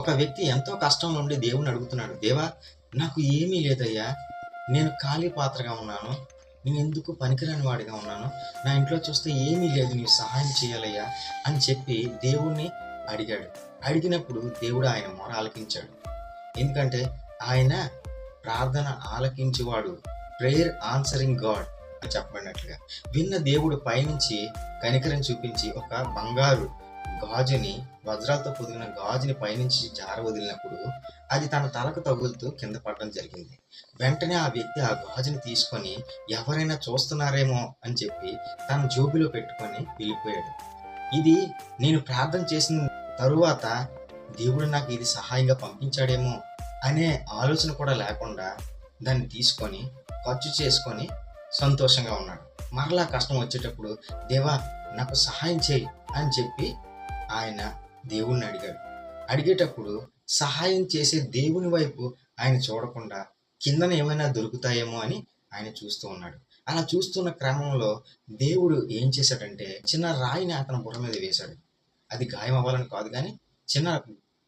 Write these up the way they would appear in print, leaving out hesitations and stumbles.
ఒక వ్యక్తి ఎంతో కష్టం నుండి దేవుణ్ణి అడుగుతున్నాడు. దేవా, నాకు ఏమీ లేదయ్యా. నేను ఖాళీ పాత్రగా ఉన్నాను. నేను ఎందుకు పనికిరాని వాడిగా ఉన్నాను. నా ఇంట్లో చూస్తే ఏమీ లేదు. నీవు సహాయం చేయాలయ్యా అని చెప్పి దేవుణ్ణి అడిగాడు. అడిగినప్పుడు దేవుడు ఆయన మొర ఆలకించాడు. ఎందుకంటే ఆయన ప్రార్థన ఆలకించేవాడు, ప్రేయర్ ఆన్సరింగ్ గాడ్ అని చెప్పబడినట్లుగా. విన్న దేవుడు పైనుంచి కనికరం చూపించి ఒక బంగారు గాజుని, వజ్రాలతో పొదిగిన గాజుని పైనుంచి జార వదిలినప్పుడు అది తన తలకు తగులుతూ కింద పడడం జరిగింది. వెంటనే ఆ వ్యక్తి ఆ గాజుని తీసుకొని ఎవరైనా చూస్తున్నారేమో అని చెప్పి తన జోబులో పెట్టుకొని వెళ్ళిపోయాడు. ఇది నేను ప్రార్థన చేసిన తరువాత దేవుడు నాకు ఇది సహాయంగా పంపించాడేమో అనే ఆలోచన కూడా లేకుండా దాన్ని తీసుకొని ఖర్చు చేసుకొని సంతోషంగా ఉన్నాడు. మరలా కష్టం వచ్చేటప్పుడు దేవా, నాకు సహాయం చేయి అని చెప్పి ఆయన దేవుణ్ణి అడిగాడు. అడిగేటప్పుడు సహాయం చేసే దేవుని వైపు ఆయన చూడకుండా కిందన ఏమైనా దొరుకుతాయేమో అని ఆయన చూస్తూ ఉన్నాడు. అలా చూస్తున్న క్రమంలో దేవుడు ఏం చేశాడంటే చిన్న రాయిని అతని బుర్ర మీద వేశాడు. అది గాయం అవ్వాలని కాదు, కానీ చిన్న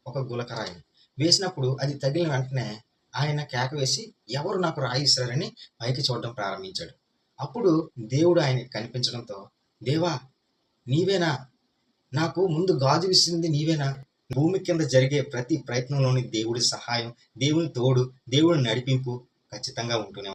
ఒక గులక రాయి వేసినప్పుడు అది తగిలిన వెంటనే ఆయన కేక వేసి ఎవరు నాకు రాయి ఇస్తారని పైకి చూడడం ప్రారంభించాడు. అప్పుడు దేవుడు ఆయనకి కనిపించడంతో, దేవా, నీవేనా? నాకు ముందు గాజు విసిరింది నీవేనా? భూమి కింద జరిగే ప్రతి ప్రయత్నంలోని దేవుడి సహాయం, దేవుని తోడు, దేవుడి నడిపింపు ఖచ్చితంగా ఉంటూనే